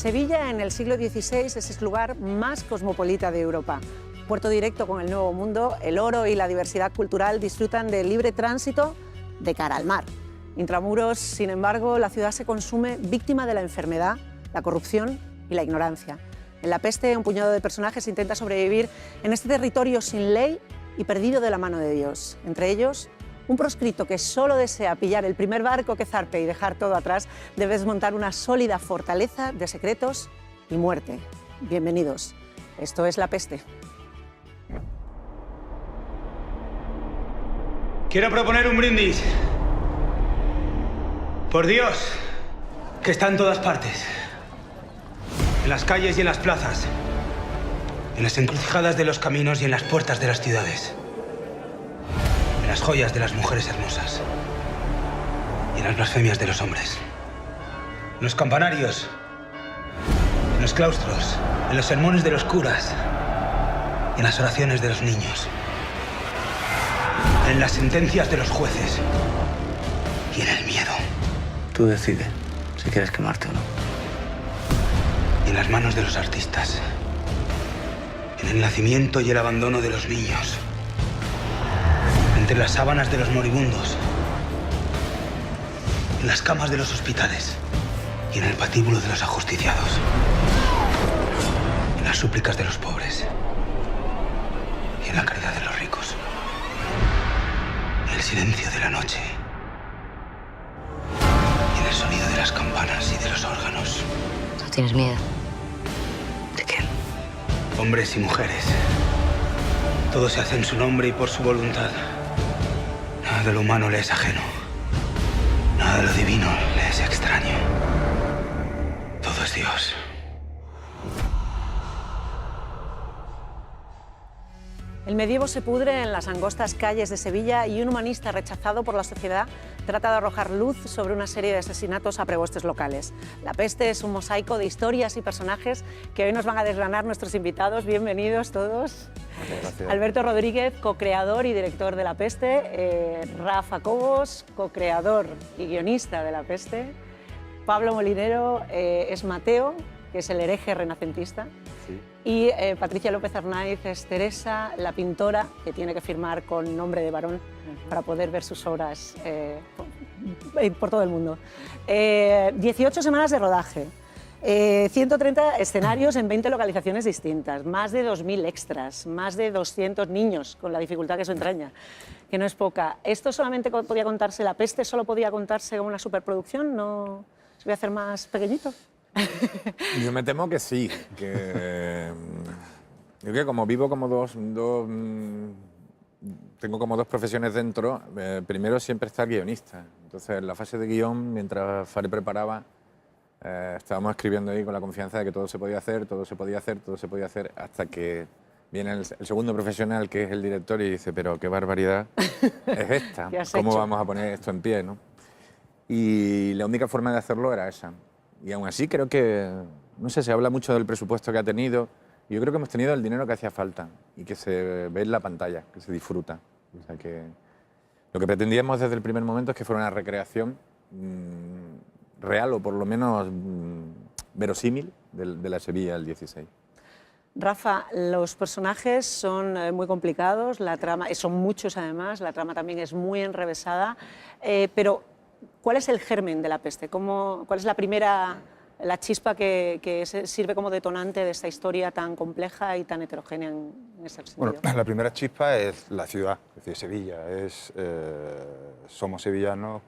Sevilla en el siglo XVI es el lugar más cosmopolita de Europa. Puerto directo con el Nuevo Mundo, el oro y la diversidad cultural disfrutan de libre tránsito de cara al mar. Intramuros, sin embargo, la ciudad se consume víctima de la enfermedad, la corrupción y la ignorancia. En La peste, un puñado de personajes intenta sobrevivir en este territorio sin ley y perdido de la mano de Dios. Entre ellos, un proscrito que solo desea pillar el primer barco que zarpe y dejar todo atrás, debe desmontar una sólida fortaleza de secretos y muerte. Bienvenidos. Esto es La peste. Quiero proponer un brindis. Por Dios, que está en todas partes. En las calles y en las plazas. En las encrucijadas de los caminos y en las puertas de las ciudades. En las joyas de las mujeres hermosas. Y en las blasfemias de los hombres. En los campanarios. En los claustros. En los sermones de los curas. Y en las oraciones de los niños. En las sentencias de los jueces. Y en el miedo. Tú decides si quieres quemarte o no. Y en las manos de los artistas. En el nacimiento y el abandono de los niños. Entre las sábanas de los moribundos. En las camas de los hospitales. Y en el patíbulo de los ajusticiados. En las súplicas de los pobres. Y en la caridad de los ricos. En el silencio de la noche. Y en el sonido de las campanas y de los órganos. ¿No tienes miedo? ¿De qué? Hombres y mujeres. Todo se hace en su nombre y por su voluntad. Nada de lo humano le es ajeno. Nada de lo divino le es extraño. Todo es Dios. El medievo se pudre en las angostas calles de Sevilla y un humanista rechazado por la sociedad trata de arrojar luz sobre una serie de asesinatos a prepostes locales. La peste es un mosaico de historias y personajes que hoy nos van a desgranar nuestros invitados. Bienvenidos todos. Gracias. Alberto Rodríguez, co-creador y director de La peste. Rafa Cobos, co-creador y guionista de La peste. Pablo Molinero es Mateo, que es el hereje renacentista. Sí. Y Patricia López Arnaiz es Teresa, la pintora, que tiene que firmar con nombre de varón para poder ver sus obras por todo el mundo. 18 semanas de rodaje, 130 escenarios en 20 localizaciones distintas, más de 2.000 extras, más de 200 niños, con la dificultad que eso entraña, que no es poca. ¿Esto solamente podía contarse, La peste solo podía contarse como una superproducción? ¿No se voy a hacer más pequeñito? Yo me temo que sí, yo que como vivo como tengo como dos profesiones dentro, primero siempre está el guionista. Entonces en la fase de guión, mientras Fari preparaba, estábamos escribiendo ahí con la confianza de que todo se podía hacer, todo se podía hacer, todo se podía hacer, hasta que viene el segundo profesional, que es el director, y dice, pero qué barbaridad es esta, ¿cómo vamos a poner esto en pie, ¿no? Y la única forma de hacerlo era esa. Y aún así creo que, no sé, se habla mucho del presupuesto que ha tenido. Y yo creo que hemos tenido el dinero que hacía falta y que se ve en la pantalla, que se disfruta. O sea que lo que pretendíamos desde el primer momento es que fuera una recreación real o por lo menos verosímil de la Sevilla del 16. Rafa, los personajes son muy complicados, la trama, son muchos además, la trama también es muy enrevesada, pero ¿cuál es el germen de La peste? ¿Cuál es la chispa que sirve como detonante de esta historia tan compleja y tan heterogénea en ese sentido? Bueno, la primera chispa es la ciudad, es decir, Sevilla. Somos sevillanos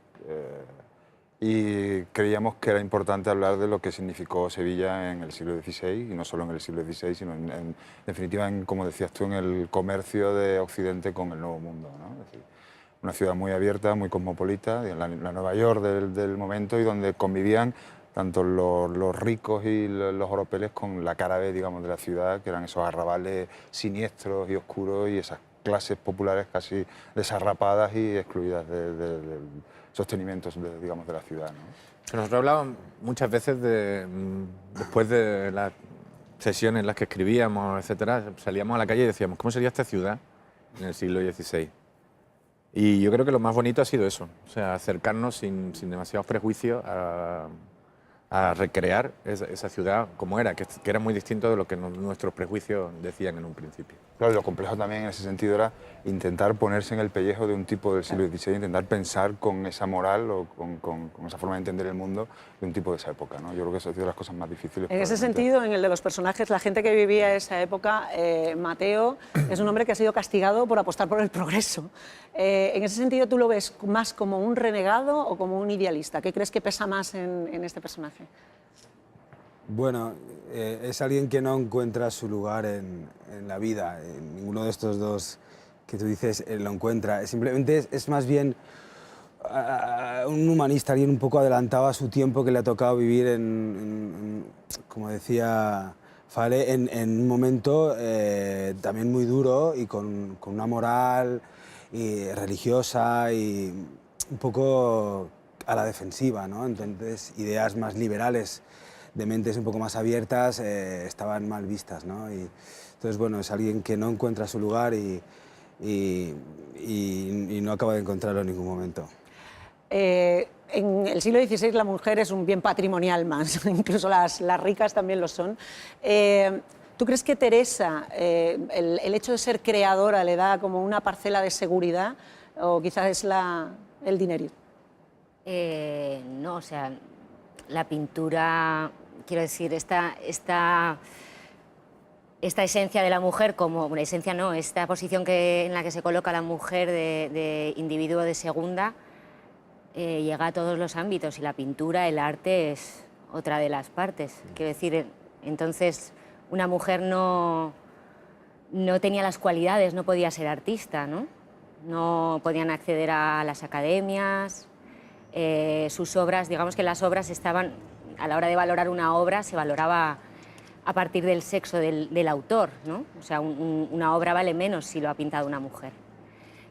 y creíamos que era importante hablar de lo que significó Sevilla en el siglo XVI, y no solo en el siglo XVI, sino en definitiva, como decías tú, en el comercio de Occidente con el Nuevo Mundo, ¿no? Es decir, una ciudad muy abierta, muy cosmopolita, la Nueva York del momento, y donde convivían tanto los ricos y los oropeles con la cara B, digamos, de la ciudad, que eran esos arrabales siniestros y oscuros y esas clases populares casi desarrapadas y excluidas del sostenimiento, digamos, de la ciudad, ¿no? Nosotros hablábamos muchas veces después de las sesiones en las que escribíamos, etcétera, salíamos a la calle y decíamos, ¿cómo sería esta ciudad en el siglo XVI? Y yo creo que lo más bonito ha sido eso, o sea, acercarnos sin demasiados prejuicios a a recrear esa ciudad como era, que era muy distinto de lo que nuestros prejuicios decían en un principio. Claro, y lo complejo también en ese sentido era intentar ponerse en el pellejo de un tipo del siglo XVI, intentar pensar con esa moral o con esa forma de entender el mundo de un tipo de esa época, ¿no? Yo creo que eso ha sido de las cosas más difíciles. En ese sentido, en el de los personajes, la gente que vivía esa época, Mateo es un hombre que ha sido castigado por apostar por el progreso. En ese sentido, ¿tú lo ves más como un renegado o como un idealista? ¿Qué crees que pesa más en este personaje? Bueno, es alguien que no encuentra su lugar en la vida. Ninguno de estos dos que tú dices lo encuentra. Simplemente es más bien un humanista, alguien un poco adelantado a su tiempo, que le ha tocado vivir como decía Fale, en un momento también muy duro y con una moral religiosa y un poco a la defensiva, ¿no? Entonces, ideas más liberales, de mentes un poco más abiertas, estaban mal vistas, ¿no? Y entonces, bueno, es alguien que no encuentra su lugar y no acaba de encontrarlo en ningún momento. En el siglo XVI la mujer es un bien patrimonial más, incluso las ricas también lo son. ¿Tú crees que Teresa, el hecho de ser creadora, le da como una parcela de seguridad o quizás es el dinerito? No, o sea, la pintura, quiero decir, esta esencia de la mujer, como una esencia no, esta posición en la que se coloca la mujer de individuo de segunda, llega a todos los ámbitos y la pintura, el arte es otra de las partes. Quiero decir, entonces una mujer no tenía las cualidades, no podía ser artista, ¿no? No podían acceder a las academias, sus obras, digamos que las obras estaban, a la hora de valorar una obra se valoraba a partir del sexo del autor, ¿no? O sea, una obra vale menos si lo ha pintado una mujer.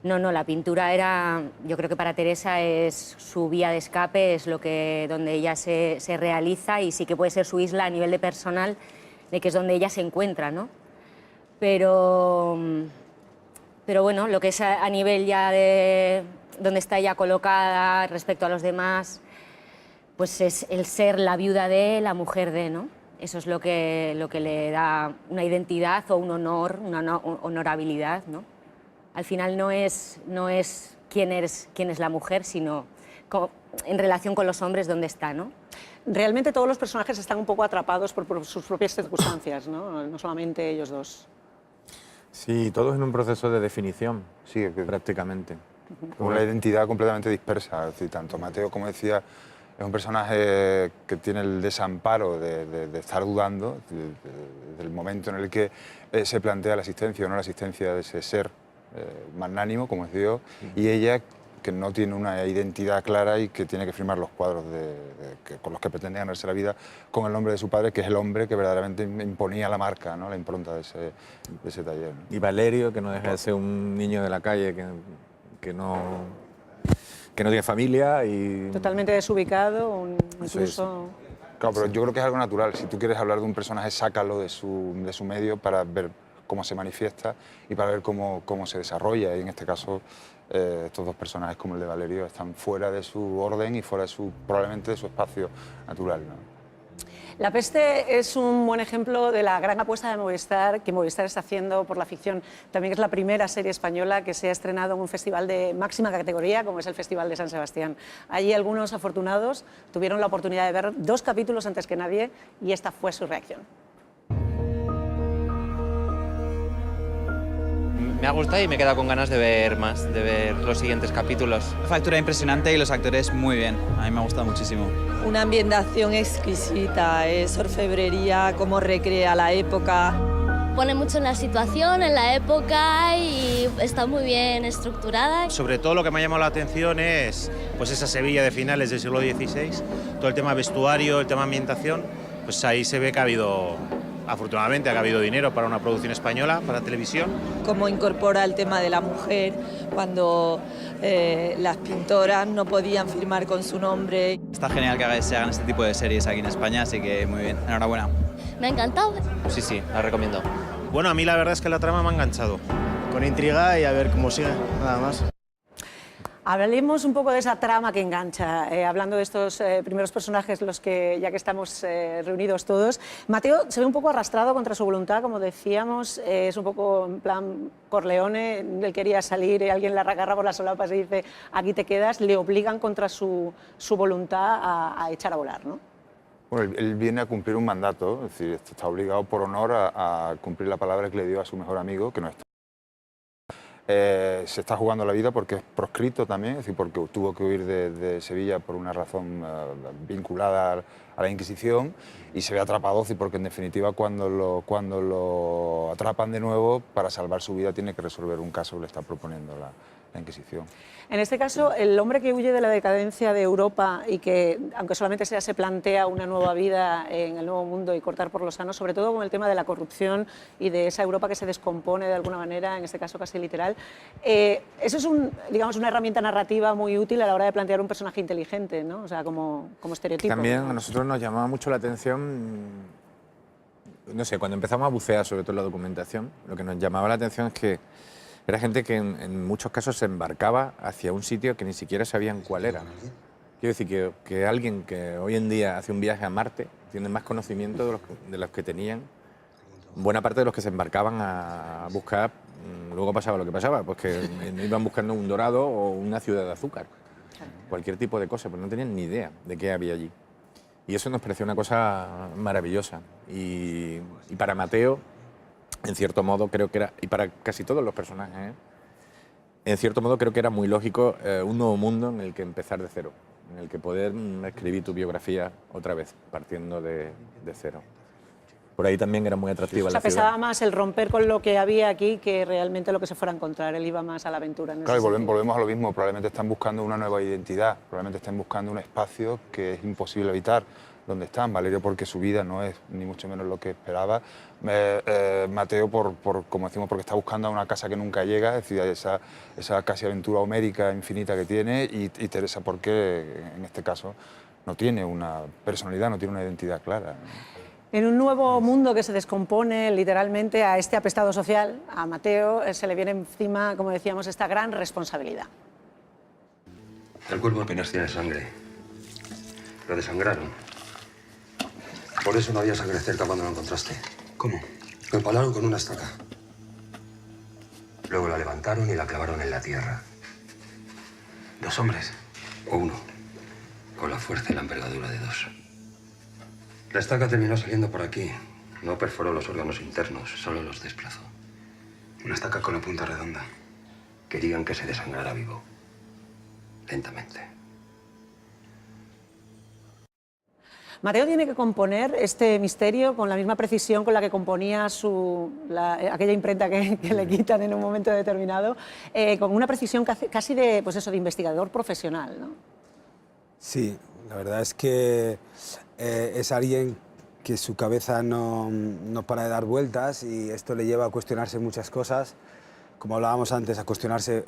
No, la pintura era, yo creo que para Teresa es su vía de escape, es donde ella se realiza y sí que puede ser su isla a nivel de personal, de que es donde ella se encuentra, ¿no? Pero bueno, lo que es a nivel ya de donde está ella colocada respecto a los demás, pues es el ser la viuda de, la mujer de, ¿no? Eso es lo que le da una identidad o un honor, una honorabilidad, ¿no? Al final no es quién es la mujer, sino en relación con los hombres dónde está, ¿no? Realmente todos los personajes están un poco atrapados por sus propias circunstancias, ¿no? No solamente ellos dos. Sí, todos en un proceso de definición, Sí, prácticamente. Con una identidad completamente dispersa. Es decir, tanto Mateo, como decía, es un personaje que tiene el desamparo de estar dudando desde el momento en el que se plantea la existencia o no la existencia de ese ser magnánimo, como es Dios, y ella, que no tiene una identidad clara y que tiene que firmar los cuadros con los que pretende ganarse la vida con el nombre de su padre, que es el hombre que verdaderamente imponía la marca, ¿no? La impronta de ese taller, ¿no? Y Valerio, que no deja de ser un niño de la calle que no tiene familia y... Totalmente desubicado, incluso... Claro, pero yo creo que es algo natural. Si tú quieres hablar de un personaje, sácalo de su medio para ver cómo se manifiesta y para ver cómo se desarrolla. Y en este caso, estos dos personajes como el de Valerio están fuera de su orden y fuera probablemente de su espacio natural, ¿no? La peste es un buen ejemplo de la gran apuesta de Movistar, que Movistar está haciendo por la ficción. También es la primera serie española que se ha estrenado en un festival de máxima categoría, como es el Festival de San Sebastián. Allí algunos afortunados tuvieron la oportunidad de ver 2 capítulos antes que nadie y esta fue su reacción. Me ha gustado y me he quedado con ganas de ver más, de ver los siguientes capítulos. Factura impresionante y los actores muy bien. A mí me ha gustado muchísimo. Una ambientación exquisita, es orfebrería, cómo recrea la época. Pone mucho en la situación, en la época y está muy bien estructurada. Sobre todo lo que me ha llamado la atención es pues esa Sevilla de finales del siglo XVI, todo el tema vestuario, el tema ambientación, pues ahí se ve que ha habido... Afortunadamente ha habido dinero para una producción española, para televisión. Cómo incorpora el tema de la mujer cuando las pintoras no podían firmar con su nombre. Está genial que se hagan este tipo de series aquí en España, así que muy bien, enhorabuena. Me ha encantado. Sí, la recomiendo. Bueno, a mí la verdad es que la trama me ha enganchado. Con intriga y a ver cómo sigue, nada más. Hablemos un poco de esa trama que engancha, hablando de estos primeros personajes, los que ya que estamos reunidos todos. Mateo se ve un poco arrastrado contra su voluntad, como decíamos, es un poco en plan Corleone, él quería salir y alguien le agarra por las solapas y dice aquí te quedas, le obligan contra su voluntad a echar a volar, ¿no? Bueno, él viene a cumplir un mandato, es decir, está obligado por honor a cumplir la palabra que le dio a su mejor amigo, que no está. Se está jugando la vida porque es proscrito también, es decir, porque tuvo que huir de Sevilla por una razón vinculada a la Inquisición y se ve atrapado, porque en definitiva cuando lo atrapan de nuevo, para salvar su vida tiene que resolver un caso que le está proponiendo la Inquisición. En este caso, el hombre que huye de la decadencia de Europa y que, aunque solamente sea, se plantea una nueva vida en el Nuevo Mundo y cortar por lo sano, sobre todo con el tema de la corrupción y de esa Europa que se descompone de alguna manera, en este caso casi literal, eso es digamos, una herramienta narrativa muy útil a la hora de plantear un personaje inteligente, ¿no? O sea, como estereotipo. También a nosotros nos llamaba mucho la atención, no sé, cuando empezamos a bucear sobre todo en la documentación, lo que nos llamaba la atención es que era gente que en muchos casos se embarcaba hacia un sitio que ni siquiera sabían cuál era. Quiero decir que alguien que hoy en día hace un viaje a Marte tiene más conocimiento de los que tenían buena parte de los que se embarcaban a buscar. Luego pasaba lo que pasaba, pues que iban buscando un dorado o una ciudad de azúcar, cualquier tipo de cosa, pero no tenían ni idea de qué había allí. Y eso nos pareció una cosa maravillosa. Y para Mateo, en cierto modo, creo que era, y para casi todos los personajes, en cierto modo creo que era muy lógico un nuevo mundo en el que empezar de cero, en el que poder escribir tu biografía otra vez, partiendo de cero. Por ahí también era muy atractiva la ciudad. Pesaba más el romper con lo que había aquí que realmente lo que se fuera a encontrar. Él iba más a la aventura. Claro, y volvemos a lo mismo. Probablemente están buscando una nueva identidad, probablemente están buscando un espacio que es imposible evitar donde están. Valerio porque su vida no es ni mucho menos lo que esperaba. Mateo, como decimos, porque está buscando una casa que nunca llega, es decir, esa casi aventura homérica infinita que tiene, y Teresa porque, en este caso, no tiene una personalidad, no tiene una identidad clara. En un nuevo mundo que se descompone literalmente, a este apestado social, a Mateo, se le viene encima, como decíamos, esta gran responsabilidad. El cuerpo apenas tiene sangre. Lo desangraron. Por eso no había sangre cerca cuando lo encontraste. ¿Cómo? Lo empalaron con una estaca. Luego la levantaron y la clavaron en la tierra. ¿2 hombres? O uno, con la fuerza y la envergadura de 2. La estaca terminó saliendo por aquí. No perforó los órganos internos, solo los desplazó. Una estaca con la punta redonda. Querían que se desangrara vivo. Lentamente. Mateo tiene que componer este misterio con la misma precisión con la que componía aquella imprenta que le quitan en un momento determinado, con una precisión casi de, pues eso, de investigador profesional, ¿no? Sí, la verdad es que es alguien que su cabeza no para de dar vueltas y esto le lleva a cuestionarse muchas cosas, como hablábamos antes, a cuestionarse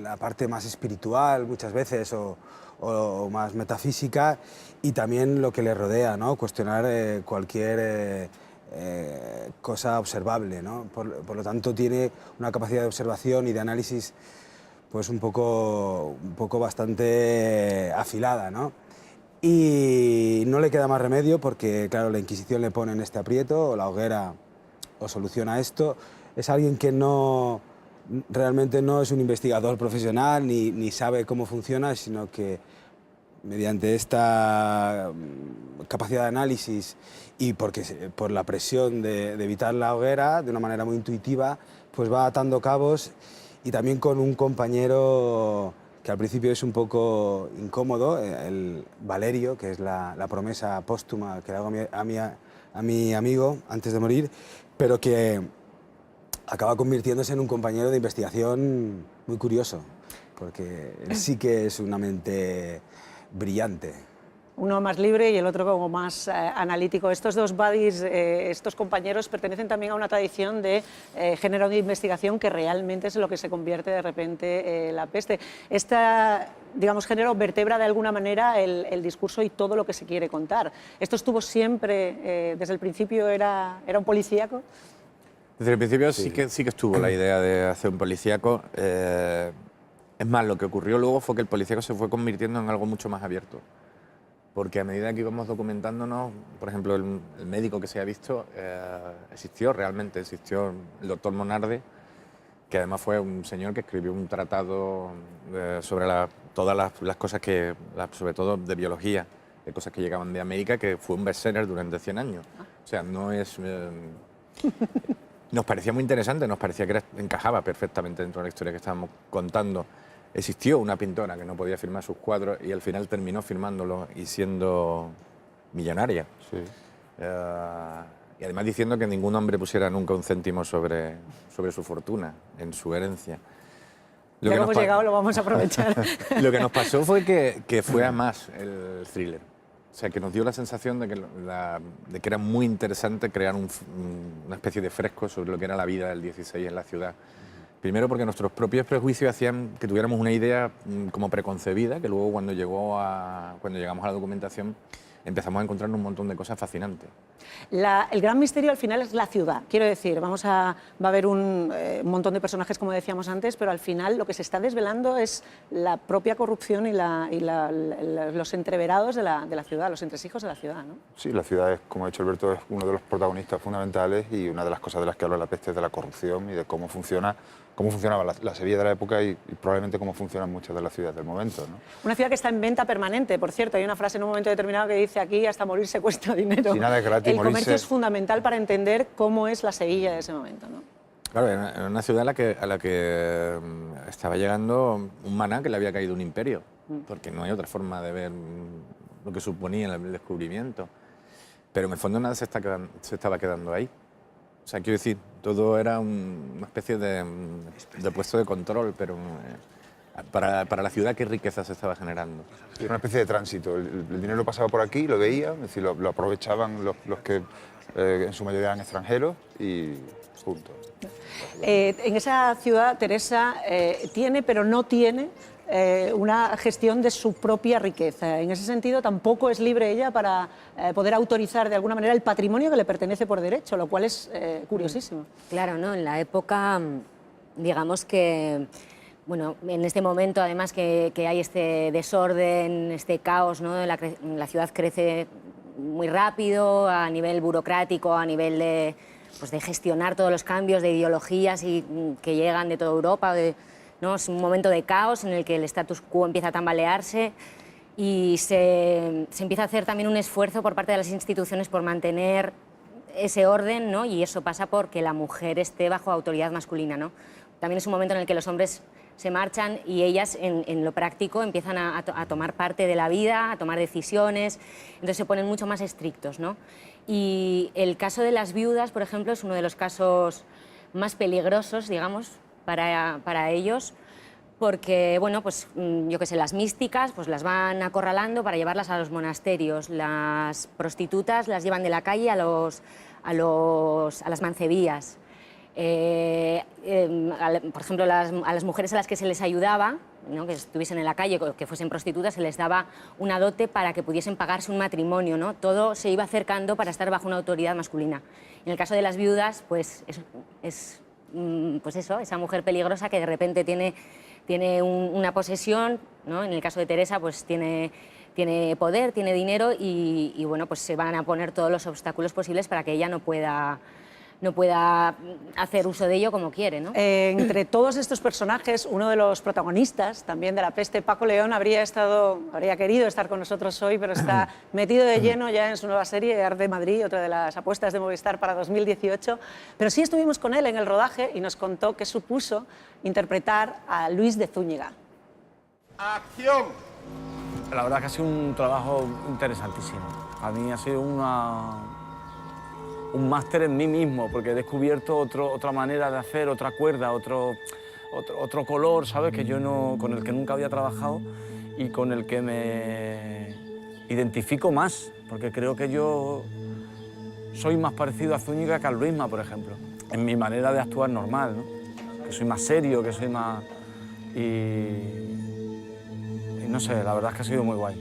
la parte más espiritual muchas veces o más metafísica, y también lo que le rodea, ¿no? Cuestionar cualquier cosa observable, ¿no? Por lo tanto tiene una capacidad de observación y de análisis pues un poco bastante afilada, ¿no? Y no le queda más remedio porque, claro, la Inquisición le pone en este aprieto, o la hoguera o soluciona esto. Es alguien que realmente no es un investigador profesional ni sabe cómo funciona, sino que mediante esta capacidad de análisis y por la presión de evitar la hoguera, de una manera muy intuitiva, pues va atando cabos, y también con un compañero que al principio es un poco incómodo, el Valerio, que es la promesa póstuma que le hago a mi amigo antes de morir, pero que acaba convirtiéndose en un compañero de investigación muy curioso, porque él sí que es una mente brillante. Uno más libre y el otro como más analítico. Estos dos buddies, estos compañeros, pertenecen también a una tradición de género de investigación que realmente es lo que se convierte de repente La Peste. Digamos, género vertebra de alguna manera el discurso y todo lo que se quiere contar. ¿Esto estuvo siempre, desde el principio, era un policíaco? Desde el principio sí que estuvo la idea de hacer un policíaco. Es más, lo que ocurrió luego fue que el policíaco se fue convirtiendo en algo mucho más abierto. Porque a medida que íbamos documentándonos, por ejemplo, el médico que se ha visto, existió realmente, existió el doctor Monarde, que además fue un señor que escribió un tratado sobre todas las cosas que, sobre todo de biología, de cosas que llegaban de América, que fue un bestseller durante 100 años. O sea, no es... nos parecía muy interesante, nos parecía que encajaba perfectamente dentro de la historia que estábamos contando. Existió una pintora que no podía firmar sus cuadros y al final terminó firmándolo y siendo millonaria. Sí. Y además diciendo que ningún hombre pusiera nunca un céntimo sobre su fortuna, en su herencia. Ya hemos llegado, lo vamos a aprovechar. Lo que nos pasó fue que fue a más el thriller. O sea, que nos dio la sensación de que era muy interesante crear una especie de fresco sobre lo que era la vida del 16 en la ciudad. Primero porque nuestros propios prejuicios hacían que tuviéramos una idea como preconcebida, que luego cuando llegamos a la documentación empezamos a encontrar un montón de cosas fascinantes. El gran misterio al final es la ciudad. Quiero decir, va a haber un montón de personajes, como decíamos antes, pero al final lo que se está desvelando es la propia corrupción y los entreverados de la ciudad, los entresijos de la ciudad, ¿no? Sí, la ciudad, como ha dicho Alberto, es uno de los protagonistas fundamentales y una de las cosas de las que habla La peste es de la corrupción y de cómo funcionaba la Sevilla de la época y probablemente cómo funcionan muchas de las ciudades del momento, ¿no? Una ciudad que está en venta permanente, por cierto. Hay una frase en un momento determinado que dice: aquí hasta morir se cuesta dinero. Si nada es gratis, el comercio es fundamental para entender cómo es la Sevilla de ese momento, ¿no? Claro, en una ciudad a la que estaba llegando un maná que le había caído un imperio, porque no hay otra forma de ver lo que suponía el descubrimiento. Pero en el fondo nada se estaba quedando ahí. O sea, quiero decir, todo era una especie de puesto de control, pero para la ciudad, ¿qué riqueza se estaba generando? Era una especie de tránsito. El dinero pasaba por aquí, lo veía, es decir, lo aprovechaban los que en su mayoría eran extranjeros y punto. En esa ciudad, Teresa tiene, pero no tiene, una gestión de su propia riqueza. En ese sentido, tampoco es libre ella para poder autorizar de alguna manera el patrimonio que le pertenece por derecho, lo cual es curiosísimo. Claro, ¿no? En la época, digamos que, bueno, en este momento además que hay este desorden, este caos, ¿no? La ciudad crece muy rápido a nivel burocrático, a nivel de gestionar todos los cambios de ideologías que llegan de toda Europa, ¿no? Es un momento de caos en el que el status quo empieza a tambalearse y se empieza a hacer también un esfuerzo por parte de las instituciones por mantener ese orden, ¿no? Y eso pasa porque la mujer esté bajo autoridad masculina, ¿no? También es un momento en el que los hombres se marchan y ellas en lo práctico empiezan a tomar parte de la vida, a tomar decisiones, entonces se ponen mucho más estrictos, ¿no? Y el caso de las viudas, por ejemplo, es uno de los casos más peligrosos, digamos, para ellos, porque, bueno, pues yo qué sé, las místicas pues las van acorralando para llevarlas a los monasterios, las prostitutas las llevan de la calle a las mancebías. Por ejemplo, a las mujeres a las que se les ayudaba, ¿no? Que estuviesen en la calle, que fuesen prostitutas, se les daba una dote para que pudiesen pagarse un matrimonio, ¿no? Todo se iba acercando para estar bajo una autoridad masculina. En el caso de las viudas, pues pues eso, esa mujer peligrosa que de repente tiene una posesión, ¿no? En el caso de Teresa, pues tiene poder, tiene dinero y bueno, pues se van a poner todos los obstáculos posibles para que ella no pueda hacer uso de ello como quiere, ¿no? Entre todos estos personajes, uno de los protagonistas también de La peste, Paco León, habría querido estar con nosotros hoy, pero está metido de lleno ya en su nueva serie, Arde Madrid, otra de las apuestas de Movistar para 2018. Pero sí estuvimos con él en el rodaje y nos contó qué supuso interpretar a Luis de Zúñiga. ¡Acción! La verdad que ha sido un trabajo interesantísimo. A mí ha sido un máster en mí mismo, porque he descubierto otra manera de hacer, otra cuerda, otro color, ¿sabes? Con el que nunca había trabajado y con el que me identifico más, porque creo que yo soy más parecido a Zúñiga que a Luisma, por ejemplo, en mi manera de actuar normal, ¿no? Que soy más serio, que soy más... Y no sé, la verdad es que ha sido muy guay.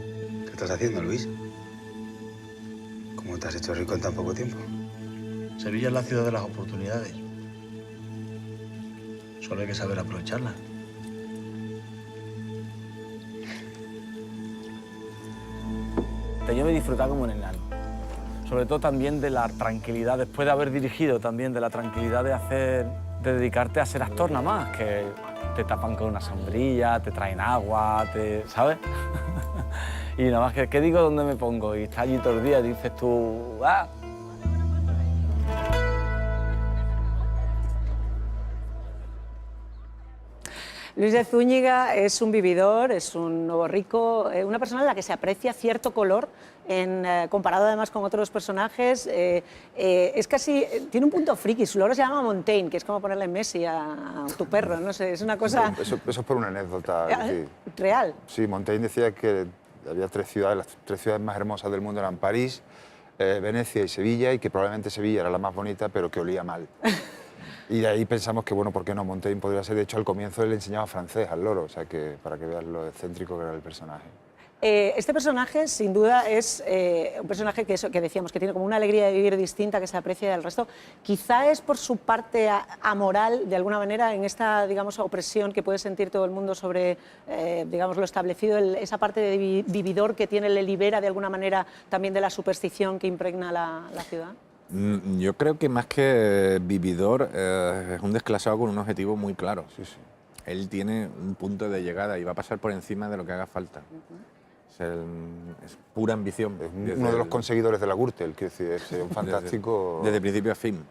¿Qué estás haciendo, Luis? ¿Cómo te has hecho rico en tan poco tiempo? Sevilla es la ciudad de las oportunidades. Solo hay que saber aprovecharlas. lleve a disfrutar como un enano. Sobre todo también de la tranquilidad, después de haber dirigido también, de la tranquilidad de dedicarte a ser actor nada más, que te tapan con una sombrilla, te traen agua, ¿sabes? Y nada más que, ¿qué digo? ¿Dónde me pongo? Y estás allí todo el día y dices tú, ¡ah! Luis de Zúñiga es un vividor, es un nuevo rico, una persona en la que se aprecia cierto color, comparado además con otros personajes. Es casi, tiene un punto friki, su loro se llama Montaigne, que es como ponerle Messi a tu perro, no sé, es una cosa... Eso es por una anécdota. ¿Real? Sí, Montaigne decía que había tres ciudades, las tres ciudades más hermosas del mundo eran París, Venecia y Sevilla, y que probablemente Sevilla era la más bonita, pero que olía mal. Y de ahí pensamos que, bueno, ¿por qué no? Montaigne podría ser, de hecho, al comienzo él le enseñaba francés al loro, o sea, que para que veas lo excéntrico que era el personaje. Este personaje, sin duda, es un personaje que decíamos que tiene como una alegría de vivir distinta, que se aprecia del resto. Quizá es por su parte amoral, de alguna manera, en esta, digamos, opresión que puede sentir todo el mundo sobre, digamos, lo establecido, esa parte de vividor que tiene, le libera de alguna manera también de la superstición que impregna la ciudad. Yo creo que más que vividor es un desclasado con un objetivo muy claro. Sí, sí. Él tiene un punto de llegada y va a pasar por encima de lo que haga falta. Es pura ambición. Es uno de los conseguidores de la Gürtel, que es un fantástico... Desde principio a fin.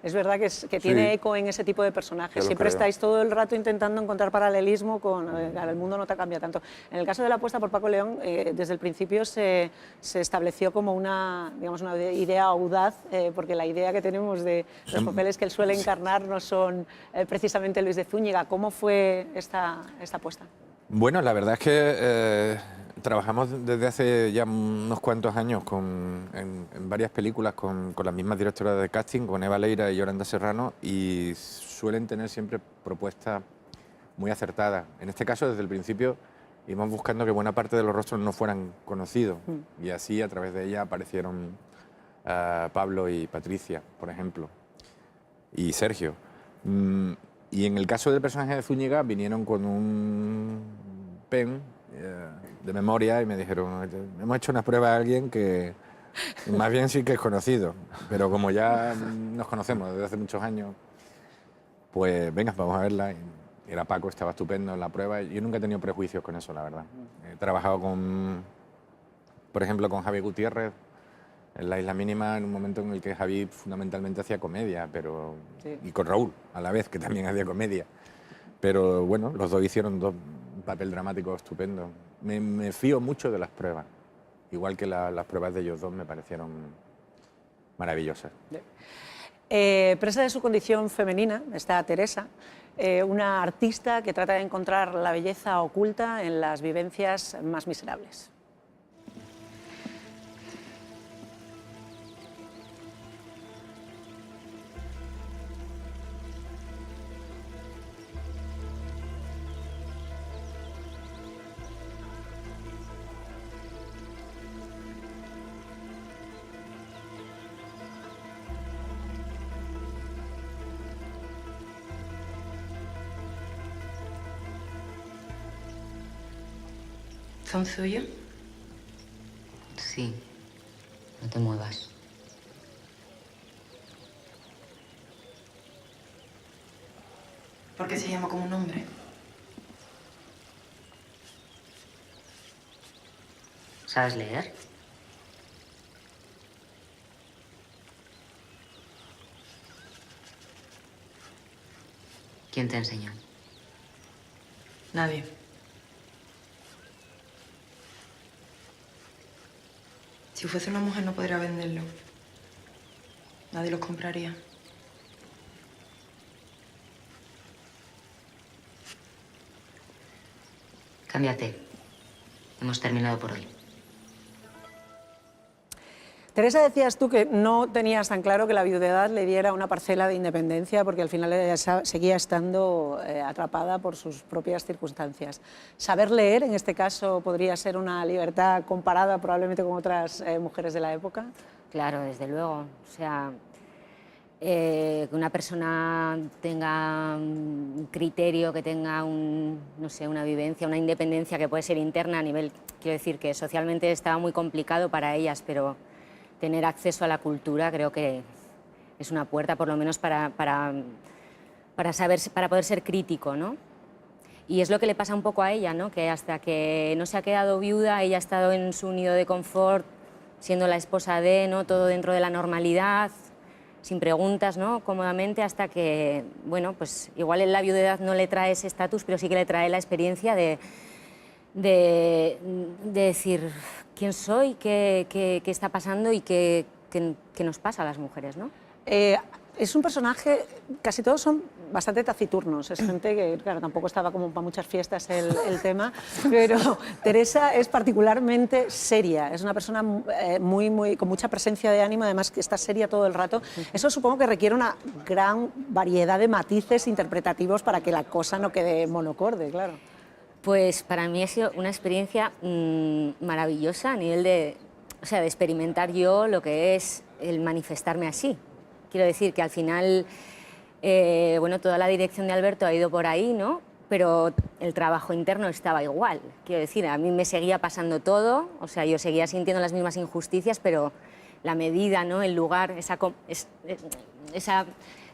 Es verdad que tiene eco en ese tipo de personajes. Siempre estáis todo el rato intentando encontrar paralelismo con... el mundo no te cambia tanto. En el caso de La apuesta por Paco León, desde el principio se estableció como una, digamos, una idea audaz, porque la idea que tenemos de los papeles que él suele encarnar no son precisamente Luis de Zúñiga. ¿Cómo fue esta apuesta? Bueno, la verdad es que trabajamos desde hace ya unos cuantos años en varias películas con las mismas directoras de casting, con Eva Leira y Yolanda Serrano, y suelen tener siempre propuestas muy acertadas. En este caso, desde el principio, íbamos buscando que buena parte de los rostros no fueran conocidos, y así a través de ella aparecieron Pablo y Patricia, por ejemplo, y Sergio. Y en el caso del personaje de Zúñiga vinieron con un pen de memoria y me dijeron, hemos hecho una prueba a alguien que más bien sí que es conocido, pero como ya nos conocemos desde hace muchos años, pues venga, vamos a verla. Y era Paco, estaba estupendo en la prueba. Yo nunca he tenido prejuicios con eso, la verdad. He trabajado por ejemplo, con Javi Gutiérrez en La Isla Mínima, en un momento en el que Javi fundamentalmente hacía comedia, y con Raúl a la vez, que también hacía comedia. Pero bueno, los dos hicieron un papel dramático estupendo. Me fío mucho de las pruebas, igual que las pruebas de ellos dos me parecieron maravillosas. Presa de su condición femenina está Teresa, una artista que trata de encontrar la belleza oculta en las vivencias más miserables. ¿Son suyos? Sí, no te muevas. ¿Por qué se llama como un hombre? ¿Sabes leer? ¿Quién te enseñó? Nadie. Si fuese una mujer no podría venderlo. Nadie los compraría. Cámbiate. Hemos terminado por hoy. Teresa, decías tú que no tenías tan claro que la viudedad le diera una parcela de independencia porque al final ella seguía estando atrapada por sus propias circunstancias. ¿Saber leer, en este caso, podría ser una libertad comparada probablemente con otras mujeres de la época? Claro, desde luego. O sea, que una persona tenga un criterio, que tenga no sé, una vivencia, una independencia que puede ser interna a nivel, quiero decir que socialmente estaba muy complicado para ellas, pero tener acceso a la cultura creo que es una puerta, por lo menos para poder ser crítico, ¿no? Y es lo que le pasa un poco a ella, ¿no? Que hasta que no se ha quedado viuda, ella ha estado en su nido de confort, siendo la esposa de, ¿no? Todo dentro de la normalidad, sin preguntas, ¿no? Cómodamente, hasta que, bueno, pues igual en la viudedad no le trae ese estatus, pero sí que le trae la experiencia de decir quién soy, qué está pasando y qué nos pasa a las mujeres, ¿no? Es un personaje, casi todos son bastante taciturnos, es gente que, claro, tampoco estaba como para muchas fiestas el tema, pero Teresa es particularmente seria, es una persona con mucha presencia de ánimo, además que está seria todo el rato. Eso supongo que requiere una gran variedad de matices interpretativos para que la cosa no quede monocorde, claro. Pues para mí ha sido una experiencia maravillosa a nivel de experimentar yo lo que es el manifestarme así. Quiero decir que al final, bueno, toda la dirección de Alberto ha ido por ahí, ¿no? Pero el trabajo interno estaba igual. Quiero decir, a mí me seguía pasando todo, o sea, yo seguía sintiendo las mismas injusticias, pero la medida, ¿no? El lugar, esa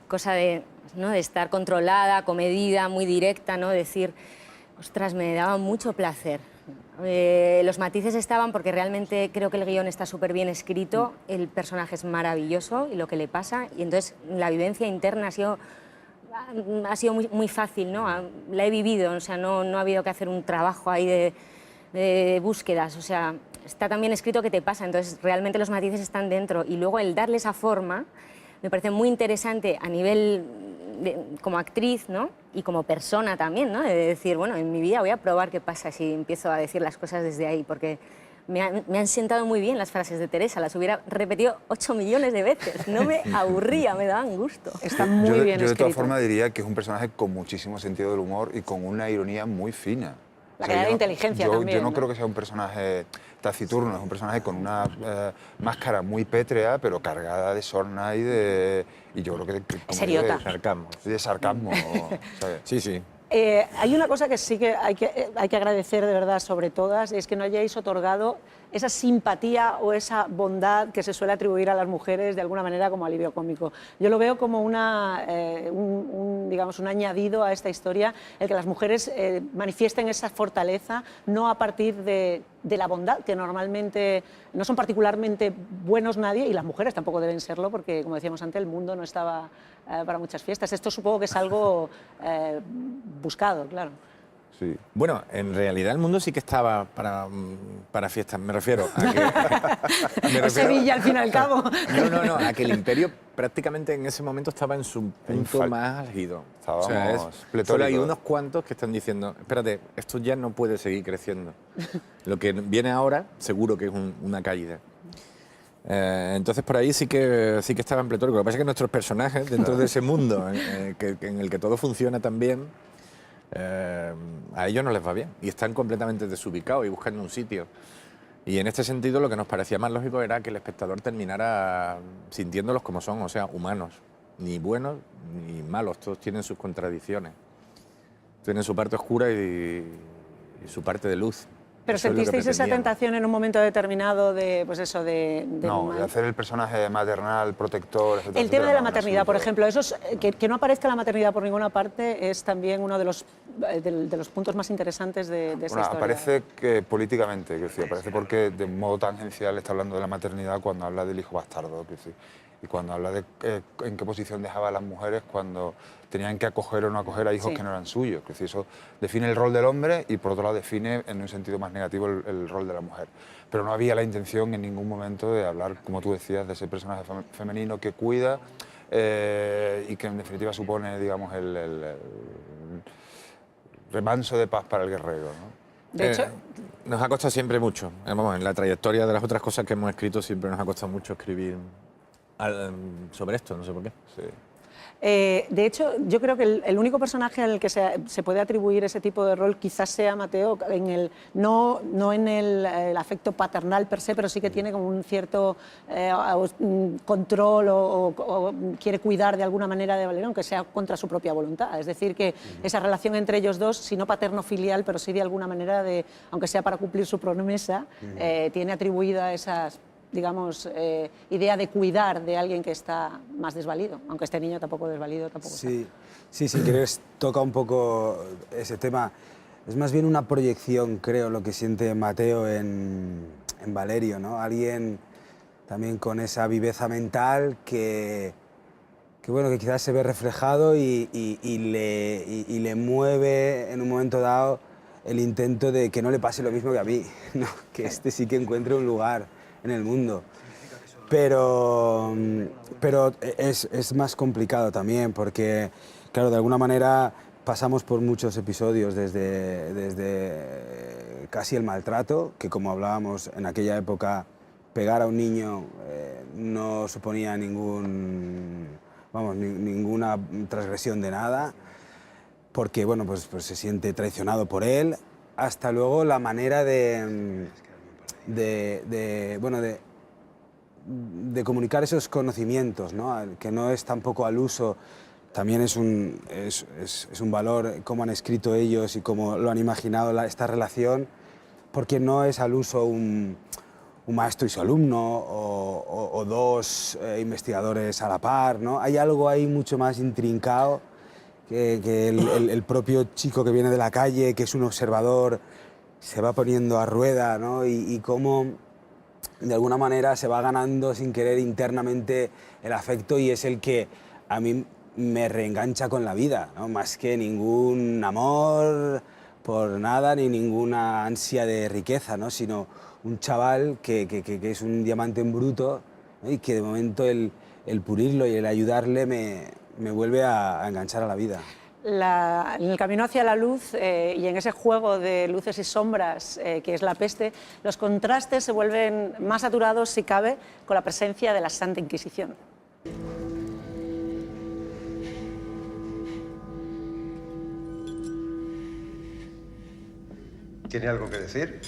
cosa de, ¿no? De estar controlada, comedida, muy directa, ¿no? Decir, ostras, me daba mucho placer. Los matices estaban porque realmente creo que el guión está súper bien escrito, el personaje es maravilloso y lo que le pasa, y entonces la vivencia interna ha sido muy, muy fácil, ¿no? La he vivido, o sea, no ha habido que hacer un trabajo ahí de búsquedas, o sea, está tan bien escrito que te pasa, entonces realmente los matices están dentro, y luego el darle esa forma me parece muy interesante a nivel como actriz, ¿no? Y como persona también, ¿no? De decir, bueno, en mi vida voy a probar qué pasa si empiezo a decir las cosas desde ahí, porque me han sentado muy bien las frases de Teresa, las hubiera repetido 8 millones de veces, no me aburría, me daban gusto. Está muy bien escrito. Yo de todas formas diría que es un personaje con muchísimo sentido del humor y con una ironía muy fina. La calidad de inteligencia también. Yo no creo que sea un personaje taciturno, es un personaje con una máscara muy pétrea, pero cargada de sorna y yo creo que seriota. De sarcasmo. ¿sabes? Sí, sí. Hay una cosa que sí que hay que agradecer de verdad sobre todas, es que no hayáis otorgado esa simpatía o esa bondad que se suele atribuir a las mujeres de alguna manera como alivio cómico. Yo lo veo como digamos, un añadido a esta historia, el que las mujeres manifiesten esa fortaleza, no a partir de la bondad, que normalmente no son particularmente buenos nadie, y las mujeres tampoco deben serlo, porque, como decíamos antes, el mundo no estaba para muchas fiestas. Esto supongo que es algo buscado, claro. Sí. Bueno, en realidad el mundo sí que estaba para fiestas, me refiero a que... Sevilla, al fin y al cabo. No, a que el imperio prácticamente en ese momento estaba en su punto más álgido. Estábamos solo hay unos cuantos que están diciendo, espérate, esto ya no puede seguir creciendo. Lo que viene ahora seguro que es una caída. Entonces por ahí sí que estaba en pletórico. Lo que pasa es que nuestros personajes, dentro de ese mundo en el que todo funciona tan bien, a ellos no les va bien y están completamente desubicados y buscando un sitio. Y en este sentido lo que nos parecía más lógico era que el espectador terminara sintiéndolos como son, o sea, humanos, ni buenos ni malos, todos tienen sus contradicciones, tienen su parte oscura y su parte de luz. ¿Pero sentisteis esa tentación en un momento determinado de, pues eso, de hacer el personaje maternal, protector, etcétera? El tema de la maternidad, por ejemplo, que no aparezca la maternidad por ninguna parte es también uno de los puntos más interesantes de esta historia. Aparece que políticamente, aparece porque de modo tangencial está hablando de la maternidad cuando habla del hijo bastardo, y cuando habla de en qué posición dejaba a las mujeres cuando tenían que acoger o no acoger a hijos que no eran suyos. Eso define el rol del hombre y, por otro lado, define en un sentido más negativo el rol de la mujer. Pero no había la intención en ningún momento de hablar, como tú decías, de ese personaje femenino que cuida y que, en definitiva, supone, digamos, el remanso de paz para el guerrero, ¿no? De hecho, nos ha costado siempre mucho. Vamos, en la trayectoria de las otras cosas que hemos escrito siempre nos ha costado mucho escribir sobre esto, no sé por qué. Sí. De hecho, yo creo que el único personaje al que se puede atribuir ese tipo de rol quizás sea Mateo, no en el afecto paternal per se, pero sí que tiene como un cierto control o quiere cuidar de alguna manera de Valeria, aunque sea contra su propia voluntad. Es decir, que esa relación entre ellos dos, si no paterno-filial, pero sí de alguna manera, aunque sea para cumplir su promesa, tiene atribuida esas, digamos, idea de cuidar de alguien que está más desvalido, aunque este niño tampoco desvalido tampoco sí, sí, si quieres, toca un poco ese tema. Es más bien una proyección, creo, lo que siente Mateo en Valerio, ¿no? Alguien también con esa viveza mental que bueno, que quizás se ve reflejado y le mueve en un momento dado el intento de que no le pase lo mismo que a mí, ¿no? Que este sí que encuentre un lugar en el mundo. Pero es más complicado también porque, claro, de alguna manera pasamos por muchos episodios, desde casi el maltrato, que como hablábamos en aquella época, pegar a un niño no suponía ninguna transgresión de nada, porque bueno, pues se siente traicionado por él, hasta luego la manera de comunicar esos conocimientos, ¿no? Que no es tampoco al uso, también es un valor cómo han escrito ellos y cómo lo han imaginado esta relación, porque no es al uso un maestro y su alumno o dos investigadores a la par, ¿no? Hay algo ahí mucho más intrincado que el propio chico que viene de la calle, que es un observador, se va poniendo a rueda, ¿no? Y cómo de alguna manera se va ganando sin querer internamente el afecto y es el que a mí me reengancha con la vida, ¿no? Más que ningún amor por nada ni ninguna ansia de riqueza, ¿no? Sino un chaval que es un diamante en bruto, ¿no? Y que de momento el pulirlo y el ayudarle me vuelve a enganchar a la vida. En el camino hacia la luz y en ese juego de luces y sombras que es La Peste, los contrastes se vuelven más saturados, si cabe, con la presencia de la Santa Inquisición. ¿Tiene algo que decir?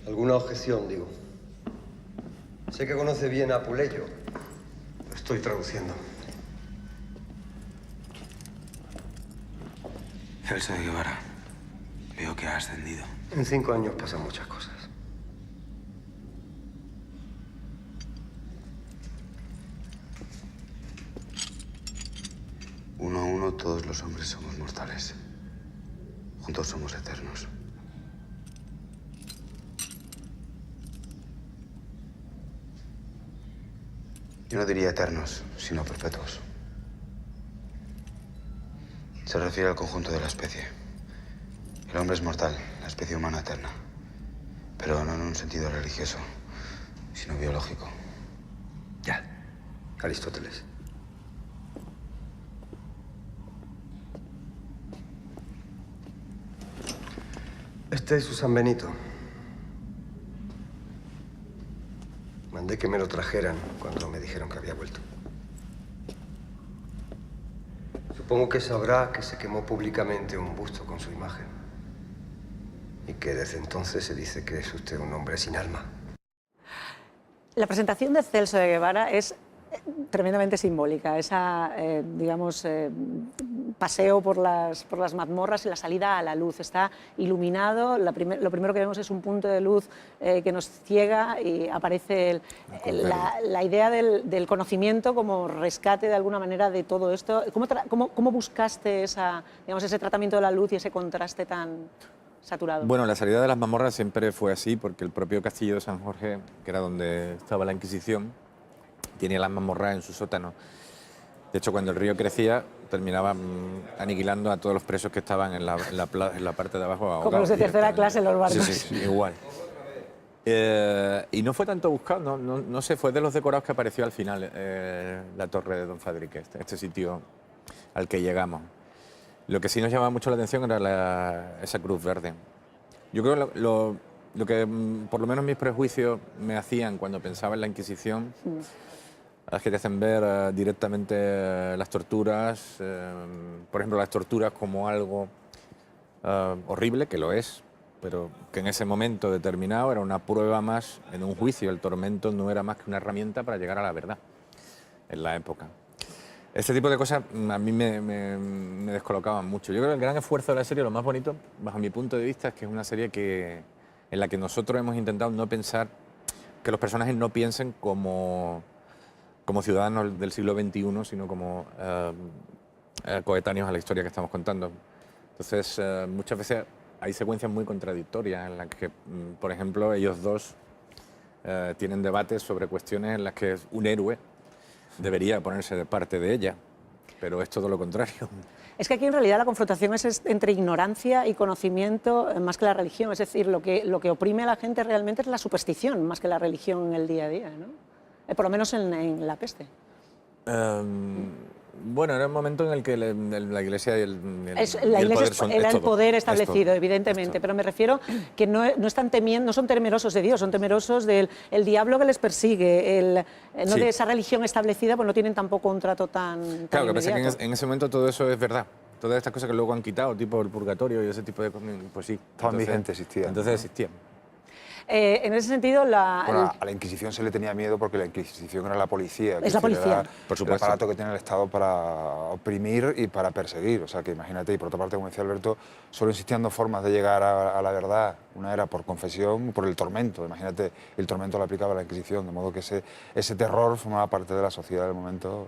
¿Alguna objeción, digo? Sé que conoce bien a Apuleyo. Lo estoy traduciendo. Celso de Guevara, veo que ha ascendido. En 5 años pasan muchas cosas. Uno a uno, todos los hombres somos mortales. Juntos somos eternos. Yo no diría eternos, sino perpetuos. Se refiere al conjunto de la especie. El hombre es mortal, la especie humana eterna. Pero no en un sentido religioso, sino biológico. Ya. Aristóteles. Este es su San Benito. Mandé que me lo trajeran cuando me dijeron que había vuelto. Supongo que sabrá que se quemó públicamente un busto con su imagen. Y que desde entonces se dice que es usted un hombre sin alma. La presentación de Celso de Guevara es tremendamente simbólica. Esa, digamos, paseo por las mazmorras y la salida a la luz. Está iluminado, lo primero que vemos es un punto de luz que nos ciega y aparece la idea del conocimiento como rescate de alguna manera de todo esto. ¿Cómo buscaste ese tratamiento de la luz y ese contraste tan saturado? Bueno, la salida de las mazmorras siempre fue así, porque el propio castillo de San Jorge, que era donde estaba la Inquisición, tenía las mazmorras en su sótano. De hecho, cuando el río crecía, terminaba aniquilando a todos los presos que estaban en la parte de abajo ahogados. Como los de tercera clase en los barcos. Sí, igual. Y no fue tanto buscado, no sé, fue de los decorados que apareció al final la torre de Don Fadrique, este sitio al que llegamos. Lo que sí nos llamaba mucho la atención era esa cruz verde. Yo creo que lo que por lo menos mis prejuicios me hacían cuando pensaba en la Inquisición las que te hacen ver directamente las torturas, por ejemplo, las torturas como algo horrible, que lo es, pero que en ese momento determinado era una prueba más en un juicio. El tormento no era más que una herramienta para llegar a la verdad en la época. Este tipo de cosas a mí me descolocaban mucho. Yo creo que el gran esfuerzo de la serie, lo más bonito, bajo mi punto de vista, es que es una serie en la que nosotros hemos intentado no pensar, que los personajes no piensen como ciudadanos del siglo XXI, sino como coetáneos a la historia que estamos contando. Entonces, muchas veces hay secuencias muy contradictorias en las que, por ejemplo, ellos dos tienen debates sobre cuestiones en las que un héroe debería ponerse de parte de ella, pero es todo lo contrario. Es que aquí en realidad la confrontación es entre ignorancia y conocimiento más que la religión. Es decir, lo que oprime a la gente realmente es la superstición más que la religión en el día a día, ¿no? Por lo menos en La Peste. Bueno, era un momento en el que la Iglesia y el poder son era el todo, poder establecido, evidentemente, pero me refiero que no están temiendo, no son temerosos de Dios, son temerosos del diablo que les persigue, no de esa religión establecida, pues no tienen tampoco un trato tan Claro, lo que pasa es inmediato. que en ese momento todo eso es verdad. Todas estas cosas que luego han quitado, tipo el purgatorio y ese tipo de cosas, pues sí. Estaban vigentes, existían. Entonces existían. En ese sentido, Bueno, a la Inquisición se le tenía miedo porque la Inquisición era la policía. Es la policía. Por supuesto. El aparato que tiene el Estado para oprimir y para perseguir. O sea, que imagínate, y por otra parte, como decía Alberto, solo existían dos formas de llegar a la verdad. Una era por confesión, por el tormento. Imagínate, el tormento lo aplicaba la Inquisición, de modo que ese terror formaba parte de la sociedad del momento.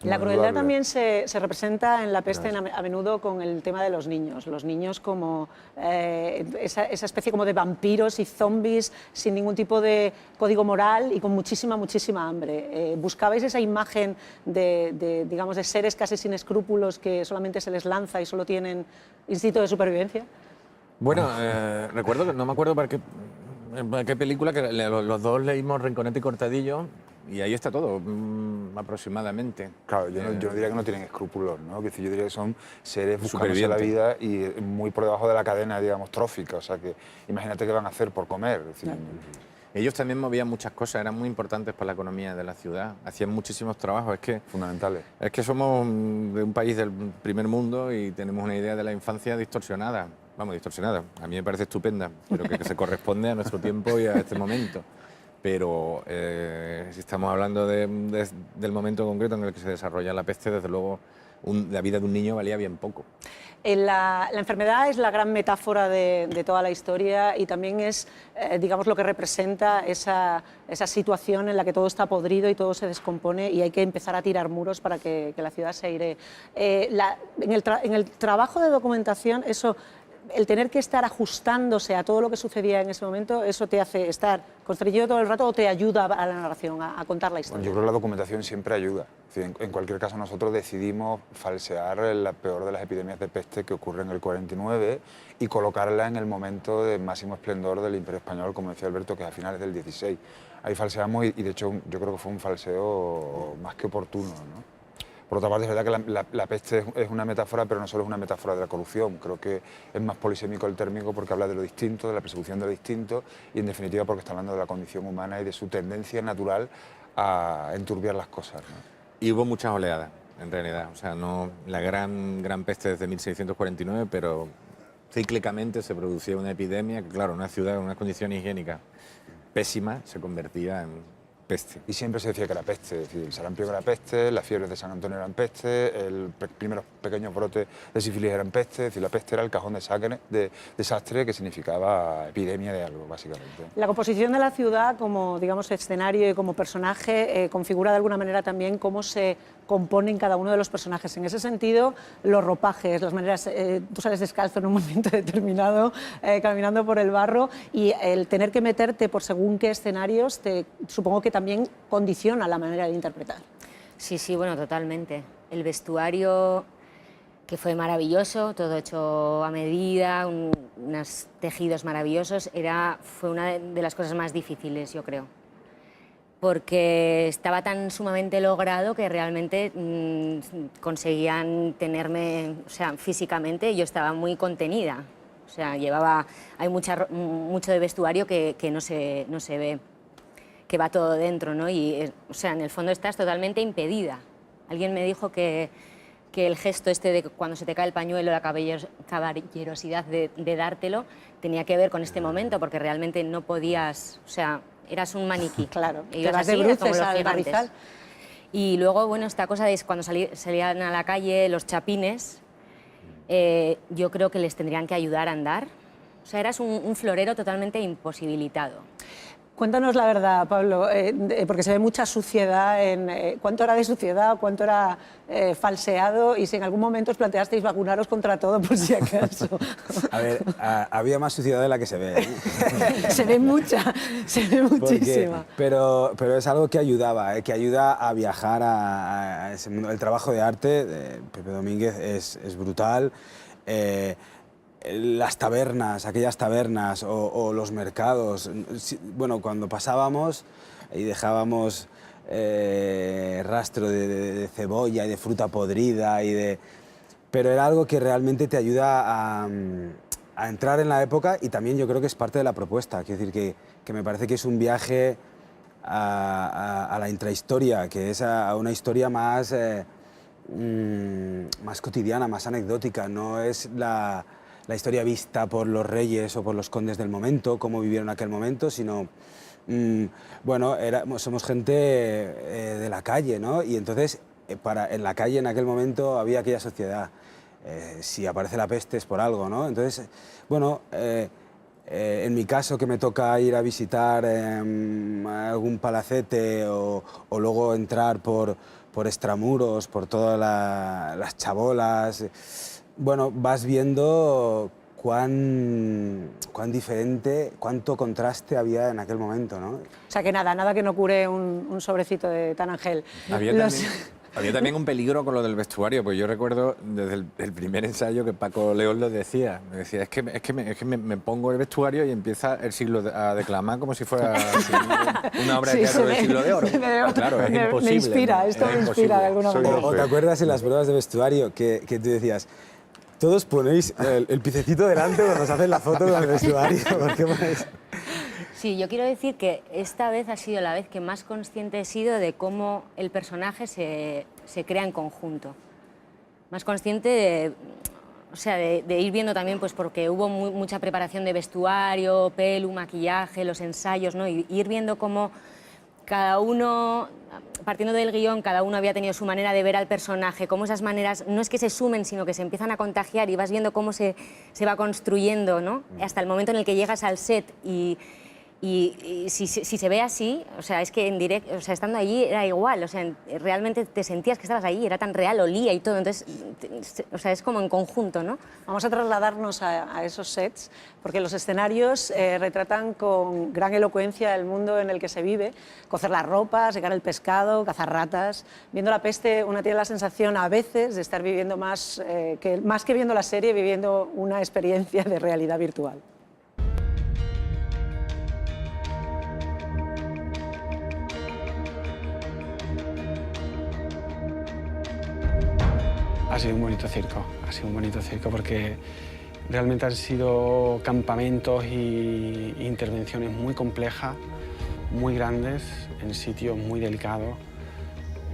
La crueldad también se representa en La Peste a menudo con el tema de los niños como esa especie como de vampiros y zombies sin ningún tipo de código moral y con muchísima hambre. ¿Buscabais esa imagen digamos, de seres casi sin escrúpulos que solamente se les lanza y solo tienen instinto de supervivencia? Bueno, recuerdo que no me acuerdo para qué película, que los dos leímos Rinconete y Cortadillo, y ahí está todo, aproximadamente. Claro, yo no diría que no tienen escrúpulos, ¿no? Yo diría que son seres buscándose la vida y muy por debajo de la cadena, digamos, trófica. O sea, que imagínate qué van a hacer por comer. Es decir, Ellos también movían muchas cosas, eran muy importantes para la economía de la ciudad, hacían muchísimos trabajos. Fundamentales. Es que somos de un país del primer mundo y tenemos una idea de la infancia distorsionada. Vamos, distorsionada. A mí me parece estupenda, pero que se corresponde a nuestro tiempo y a este momento. Pero si estamos hablando del momento concreto en el que se desarrolla La Peste, desde luego la vida de un niño valía bien poco. La enfermedad es la gran metáfora de toda la historia y también es, digamos, lo que representa esa situación en la que todo está podrido y todo se descompone y hay que empezar a tirar muros para que la ciudad se airee. En el trabajo de documentación, el tener que estar ajustándose a todo lo que sucedía en ese momento, ¿eso te hace estar constreñido todo el rato o te ayuda a la narración, a contar la historia? Bueno, yo creo que la documentación siempre ayuda. Es decir, en cualquier caso, nosotros decidimos falsear la peor de las epidemias de peste que ocurre en el 49 y colocarla en el momento de máximo esplendor del Imperio Español, como decía Alberto, que es a finales del 16. Ahí falseamos y de hecho, yo creo que fue un falseo más que oportuno, ¿no? Por otra parte, es verdad que la peste es una metáfora, pero no solo es una metáfora de la corrupción. Creo que es más polisémico el término porque habla de lo distinto, de la persecución de lo distinto y, en definitiva, porque está hablando de la condición humana y de su tendencia natural a enturbiar las cosas, ¿no? Y hubo muchas oleadas, en realidad. O sea, no la gran peste desde 1649, pero cíclicamente se producía una epidemia que, claro, una ciudad en una condición higiénica pésima se convertía en peste. Y siempre se decía que era peste, es decir, el sarampión era peste, las fiebres de San Antonio eran peste, primeros pequeños brotes de sífilis eran peste, es decir, la peste era el cajón de desastre que significaba epidemia de algo, básicamente. La composición de la ciudad como, digamos, escenario y como personaje configura de alguna manera también cómo se componen cada uno de los personajes. En ese sentido, los ropajes, las maneras, tú sales descalzo en un momento determinado, caminando por el barro, y el tener que meterte por según qué escenarios, supongo que también condiciona la manera de interpretar. Sí, bueno, totalmente. El vestuario, que fue maravilloso, todo hecho a medida, unos tejidos maravillosos, fue una de las cosas más difíciles, yo creo. Porque estaba tan sumamente logrado que realmente conseguían tenerme, o sea, físicamente yo estaba muy contenida. O sea, hay mucho de vestuario que no se ve. que va todo dentro, ¿no? Y, o sea, en el fondo estás totalmente impedida. Alguien me dijo que el gesto este de cuando se te cae el pañuelo, la caballerosidad de dártelo, tenía que ver con este momento, porque realmente no podías, o sea, eras un maniquí. Claro, y te vas de bruces al Barrizal. Y luego, bueno, esta cosa de cuando salían a la calle los chapines, yo creo que les tendrían que ayudar a andar. O sea, eras un florero totalmente imposibilitado. Cuéntanos la verdad, Pablo, porque se ve mucha suciedad. ¿Cuánto era de suciedad, cuánto era falseado? Y si en algún momento os planteasteis vacunaros contra todo, por si acaso. A ver, había más suciedad de la que se ve. Se ve mucha, se ve muchísima. Pero es algo que ayudaba, que ayuda a viajar a ese mundo. El trabajo de arte de Pepe Domínguez es brutal. Las tabernas, aquellas tabernas o los mercados, bueno, cuando pasábamos y dejábamos rastro de cebolla y de fruta podrida, pero era algo que realmente te ayuda a entrar en la época, y también yo creo que es parte de la propuesta. Quiero decir que me parece que es un viaje a la intrahistoria, que es a una historia más cotidiana, más anecdótica. No es la historia vista por los reyes o por los condes del momento, cómo vivieron aquel momento, sino, bueno, somos gente de la calle, ¿no? Y entonces, en la calle en aquel momento había aquella sociedad. Si aparece la peste es por algo, ¿no? Entonces, bueno, en mi caso, que me toca ir a visitar algún palacete o luego entrar por extramuros, por todas las chabolas, bueno, vas viendo cuán diferente, cuánto contraste había en aquel momento, ¿no? O sea que nada que no cure un sobrecito de Tan Angel. Había también un peligro con lo del vestuario, pues yo recuerdo desde el primer ensayo que Paco León lo decía. Me decía, es que me pongo el vestuario y empieza el siglo a declamar como si fuera una obra de teatro del siglo de oro. Claro, es imposible. Me inspira, ¿no? Esto me inspira de alguna manera. ¿O te acuerdas en las pruebas de vestuario que tú decías, todos ponéis el piececito delante cuando se hacen la foto del vestuario? ¿Por qué ponéis? Sí, yo quiero decir que esta vez ha sido la vez que más consciente he sido de cómo el personaje se crea en conjunto. Más consciente de ir viendo también, pues porque hubo mucha preparación de vestuario, pelo, maquillaje, los ensayos, ¿no? Y ir viendo cómo cada uno, partiendo del guión, cada uno había tenido su manera de ver al personaje, cómo esas maneras no es que se sumen, sino que se empiezan a contagiar, y vas viendo cómo se va construyendo, ¿no? Hasta el momento en el que llegas al set y si se ve así, o sea, es que en directo, o sea, estando allí era igual, o sea, realmente te sentías que estabas ahí, era tan real, olía y todo, entonces, o sea, es como en conjunto, ¿no? Vamos a trasladarnos a esos sets, porque los escenarios retratan con gran elocuencia el mundo en el que se vive: cocer la ropa, secar el pescado, cazar ratas. Viendo La peste, uno tiene la sensación a veces de estar viviendo más que viendo la serie, viviendo una experiencia de realidad virtual. Ha sido un bonito circo, porque realmente han sido campamentos e intervenciones muy complejas, muy grandes, en sitios muy delicados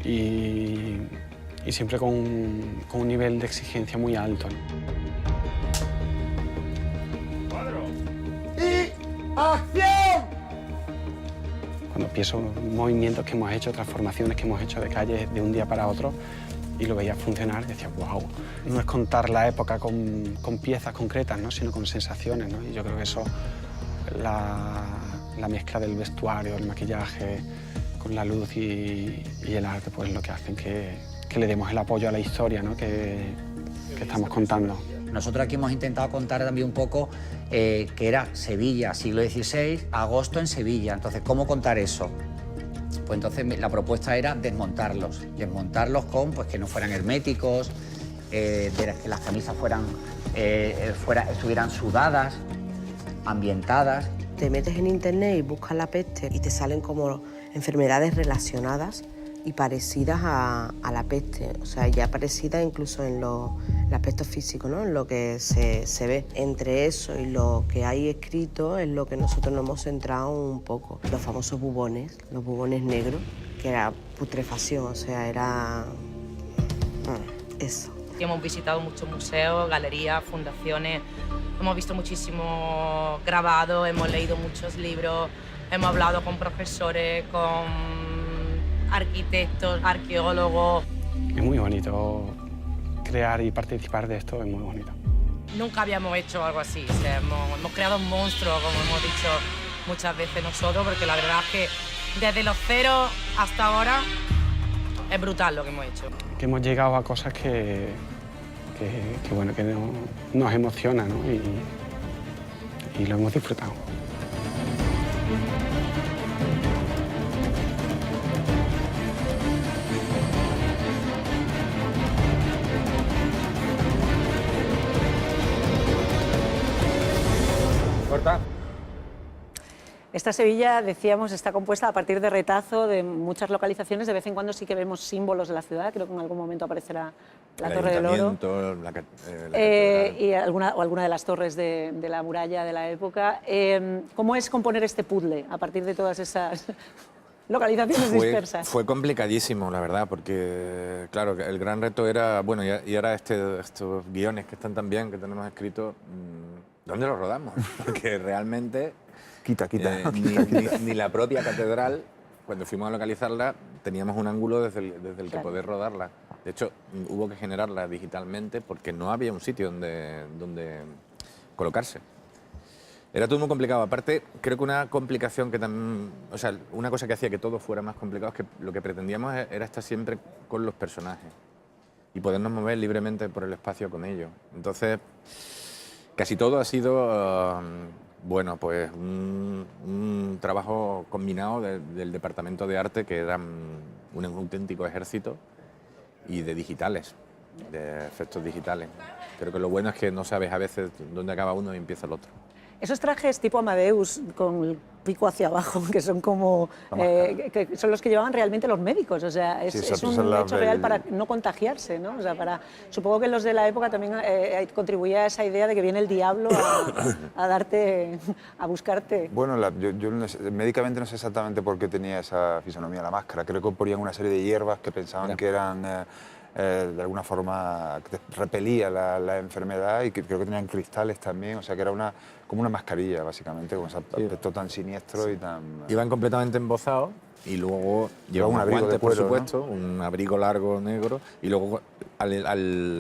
y siempre con un nivel de exigencia muy alto. ¡Y acción! Cuando pienso en movimientos que hemos hecho, transformaciones que hemos hecho de calles de un día para otro, y lo veía funcionar, decía, wow. No es contar la época con piezas concretas, ¿no? Sino con sensaciones, ¿no? Y yo creo que eso, la mezcla del vestuario, el maquillaje, con la luz y el arte, pues lo que hacen que le demos el apoyo a la historia, ¿no? que estamos contando. Nosotros aquí hemos intentado contar también un poco que era Sevilla, siglo XVI, agosto en Sevilla. Entonces, ¿cómo contar eso? Pues entonces la propuesta era desmontarlos con, pues, que no fueran herméticos, que las camisas estuvieran sudadas, ambientadas. Te metes en internet y buscas La peste y te salen como enfermedades relacionadas y parecidas a la peste, o sea, ya parecidas incluso en el aspecto físico, ¿no? En lo que se ve. Entre eso y lo que hay escrito es lo que nosotros nos hemos centrado un poco. Los famosos bubones, los bubones negros, que era putrefacción, o sea, era eso. Hemos visitado muchos museos, galerías, fundaciones, hemos visto muchísimos grabados, hemos leído muchos libros, hemos hablado con profesores, con arquitectos, arqueólogos. Es muy bonito crear y participar de esto, es muy bonito. Nunca habíamos hecho algo así, o sea, hemos creado un monstruo, como hemos dicho muchas veces nosotros, porque la verdad es que desde los ceros hasta ahora es brutal lo que hemos hecho. Que hemos llegado a cosas que bueno, que nos emocionan, ¿no? Y lo hemos disfrutado. Corta. Esta Sevilla, decíamos, está compuesta a partir de retazo de muchas localizaciones. De vez en cuando sí que vemos símbolos de la ciudad. Creo que en algún momento aparecerá la Torre del Oro. Y alguna de las torres de la muralla de la época. ¿Cómo es componer este puzzle a partir de todas esas localizaciones dispersas? Fue complicadísimo, la verdad, porque, claro, el gran reto era, bueno, y ahora estos guiones que están tan bien, que tenemos escritos, ¿dónde los rodamos? Porque realmente... Ni la propia catedral, cuando fuimos a localizarla, teníamos un ángulo desde el que poder rodarla. De hecho, hubo que generarla digitalmente porque no había un sitio donde colocarse. Era todo muy complicado. Aparte, creo que una complicación que también... O sea, una cosa que hacía que todo fuera más complicado es que lo que pretendíamos era estar siempre con los personajes y podernos mover libremente por el espacio con ellos. Entonces, casi todo ha sido... Bueno, pues un trabajo combinado del Departamento de Arte, que era un auténtico ejército, y de digitales, de efectos digitales. Creo que lo bueno es que no sabes a veces dónde acaba uno y empieza el otro. Esos trajes tipo Amadeus, con el pico hacia abajo, que son como... que son los que llevaban realmente los médicos, o sea, es un hecho real para no contagiarse, ¿no? O sea, supongo que los de la época también contribuía a esa idea de que viene el diablo a darte, a buscarte. Bueno, yo médicamente no sé exactamente por qué tenía esa fisonomía la máscara. Creo que ponían una serie de hierbas que pensaban que eran... de alguna forma repelía la enfermedad, y que creo que tenían cristales también, o sea que era como una mascarilla básicamente, con ese aspecto tan siniestro y tan... Iban completamente embozados y luego llevaban un abrigo de cuero, por supuesto, ¿no? Un abrigo largo negro, y luego al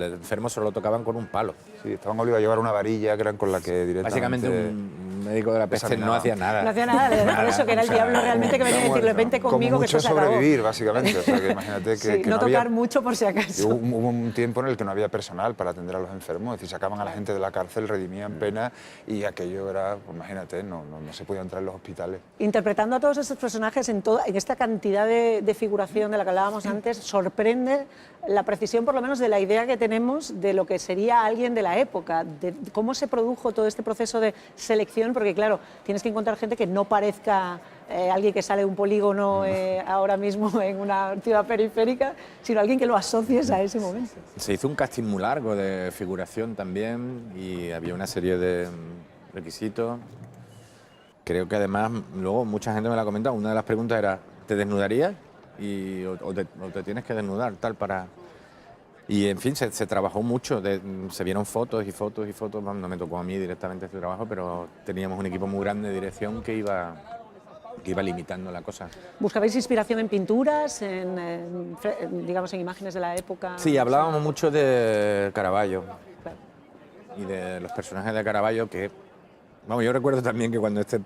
enfermo se lo tocaban con un palo. Sí, estaban obligados a llevar una varilla que eran con la que directamente... Básicamente un médico de la peste no hacía nada. No hacía nada, por eso que era el diablo realmente que venía a decirle, vente conmigo, que esto se acabó. Sobrevivir, básicamente, o sea, que imagínate que no tocar mucho por si acaso. Hubo un tiempo en el que no había personal para atender a los enfermos, es decir, sacaban a la gente de la cárcel, redimían pena, y aquello era, pues imagínate, no se podía entrar en los hospitales. Interpretando a todos esos personajes en esta cantidad de figuración de la que hablábamos antes, sorprende la precisión, por lo menos, de la idea que tenemos de lo que sería alguien de la época, de cómo se produjo todo este proceso de selección, porque claro, tienes que encontrar gente que no parezca alguien que sale de un polígono ahora mismo en una ciudad periférica, sino alguien que lo asocies a ese momento. Se hizo un casting muy largo de figuración también, y había una serie de requisitos. Creo que además, luego mucha gente me la ha comentado, una de las preguntas era, ¿te desnudarías? O te tienes que desnudar, tal, para... Y, en fin, se trabajó mucho, se vieron fotos y fotos y fotos. No me tocó a mí directamente este trabajo, pero teníamos un equipo muy grande de dirección que iba limitando la cosa. ¿Buscabais inspiración en pinturas, digamos, en imágenes de la época? Sí, hablábamos mucho de Caravaggio, claro, y de los personajes de Caravaggio que... Vamos, yo recuerdo también que cuando este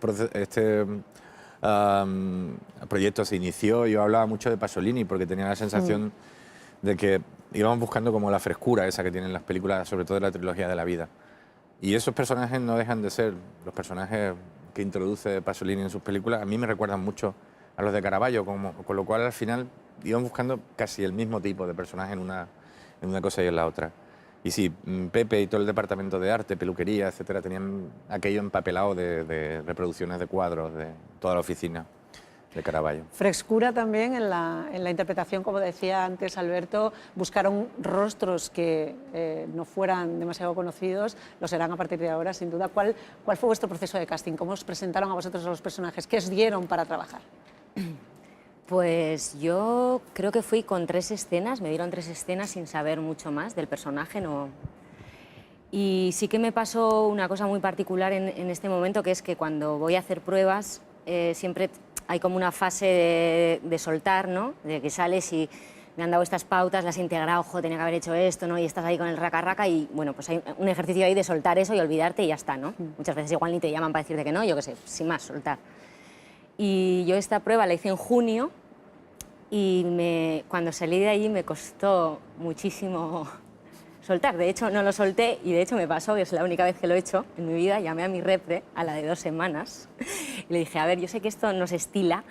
proyecto se inició, yo hablaba mucho de Pasolini, porque tenía la sensación de que íbamos buscando como la frescura esa que tienen las películas, sobre todo de la trilogía de la vida. Y esos personajes no dejan de ser los personajes que introduce Pasolini en sus películas. A mí me recuerdan mucho a los de Caravaggio, con lo cual al final íbamos buscando casi el mismo tipo de personaje en una cosa y en la otra. Y sí, Pepe y todo el departamento de arte, peluquería, etcétera, tenían aquello empapelado de reproducciones de cuadros de toda la oficina. de Caravaggio. Frescura también en la interpretación, como decía antes Alberto, buscaron rostros que no fueran demasiado conocidos, lo serán a partir de ahora, sin duda. ¿Cuál fue vuestro proceso de casting? ¿Cómo os presentaron a vosotros a los personajes? ¿Qué os dieron para trabajar? Pues yo creo que fui con 3 escenas, me dieron 3 escenas sin saber mucho más del personaje, no. Y sí que me pasó una cosa muy particular en este momento, que es que cuando voy a hacer pruebas siempre hay como una fase de soltar, ¿no? De que sales y me han dado estas pautas, las he integrado, ojo, tenía que haber hecho esto, ¿no? Y estás ahí con el raca-raca y, bueno, pues hay un ejercicio ahí de soltar eso y olvidarte y ya está, ¿no? Muchas veces igual ni te llaman para decirte que no, yo qué sé, sin más, soltar. Y yo esta prueba la hice en junio y cuando salí de allí me costó muchísimo soltar. De hecho, no lo solté y de hecho me pasó, que es la única vez que lo he hecho en mi vida, llamé a mi repre, a la de 2 semanas, y le dije, a ver, yo sé que esto no se estila,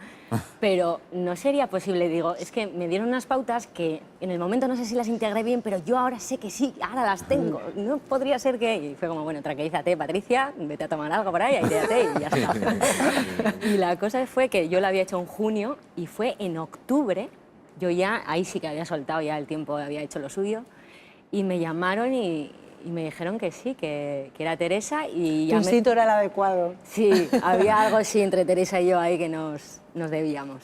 pero no sería posible. Digo, es que me dieron unas pautas que en el momento no sé si las integré bien, pero yo ahora sé que sí, ahora las tengo. No podría ser que... Y fue como, bueno, tranquilízate, Patricia, vete a tomar algo por ahí, airéate y ya está. Y la cosa fue que yo lo había hecho en junio y fue en octubre, yo ya, ahí sí que había soltado ya el tiempo, había hecho lo suyo, y me llamaron y me dijeron que sí, que era Teresa y... Tu instinto era el adecuado. Sí, había algo así entre Teresa y yo ahí que nos debíamos.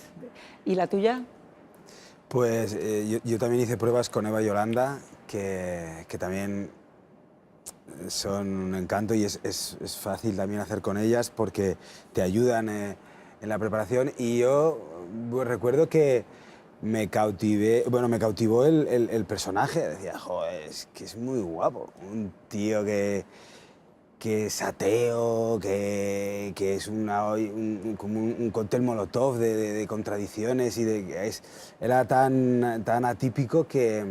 ¿Y la tuya? Pues yo también hice pruebas con Eva y Yolanda, que también son un encanto y es fácil también hacer con ellas porque te ayudan en la preparación. Y yo recuerdo que me cautivó el personaje. Decía, joder, es que es muy guapo. Un tío que es ateo, que es como un cóctel molotov de contradicciones y era tan atípico que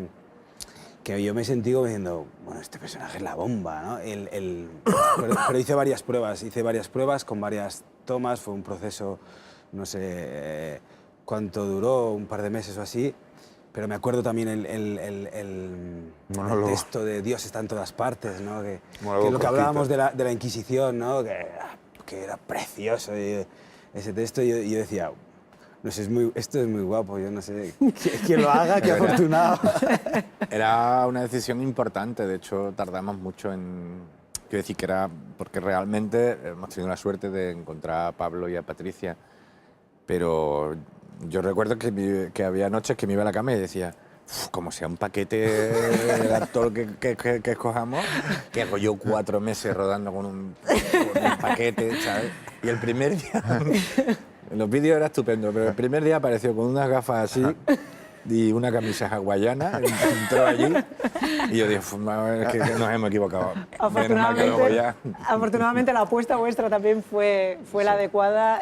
yo me sentí como diciendo, bueno, este personaje es la bomba, ¿no? Pero hice varias pruebas con varias tomas, fue un proceso, no sé cuánto duró, un par de meses o así, pero me acuerdo también el texto de Dios está en todas partes, ¿no? Que es lo que hablábamos de la Inquisición, ¿no? Que era precioso ese texto, y yo decía, no sé, esto es muy guapo, yo no sé quién lo haga, qué afortunado. Era una decisión importante, de hecho tardamos mucho en... Quiero decir que era porque realmente hemos tenido la suerte de encontrar a Pablo y a Patricia, pero yo recuerdo que había noches que me iba a la cama y decía, como sea un paquete del actor que escojamos, que hago yo 4 meses rodando con un paquete, ¿sabes? Y el primer día, en los vídeos era estupendo, pero el primer día apareció con unas gafas así y una camisa hawaiana, entró allí y yo dije, es que nos hemos equivocado. Afortunadamente la apuesta vuestra también fue la adecuada.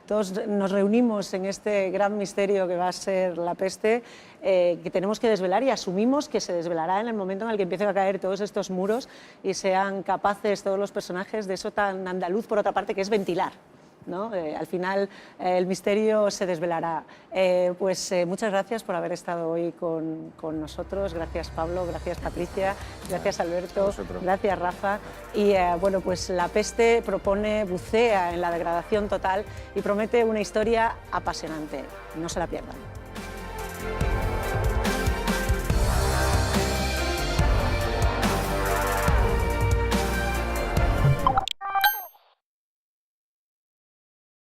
Todos nos reunimos en este gran misterio que va a ser La Peste, que tenemos que desvelar y asumimos que se desvelará en el momento en el que empiecen a caer todos estos muros y sean capaces todos los personajes de eso tan andaluz, por otra parte, que es ventilar, ¿no? Al final el misterio se desvelará. Muchas gracias por haber estado hoy con nosotros. Gracias Pablo, gracias Patricia, gracias Alberto, gracias Rafa. Y pues La Peste bucea en la degradación total y promete una historia apasionante. No se la pierdan.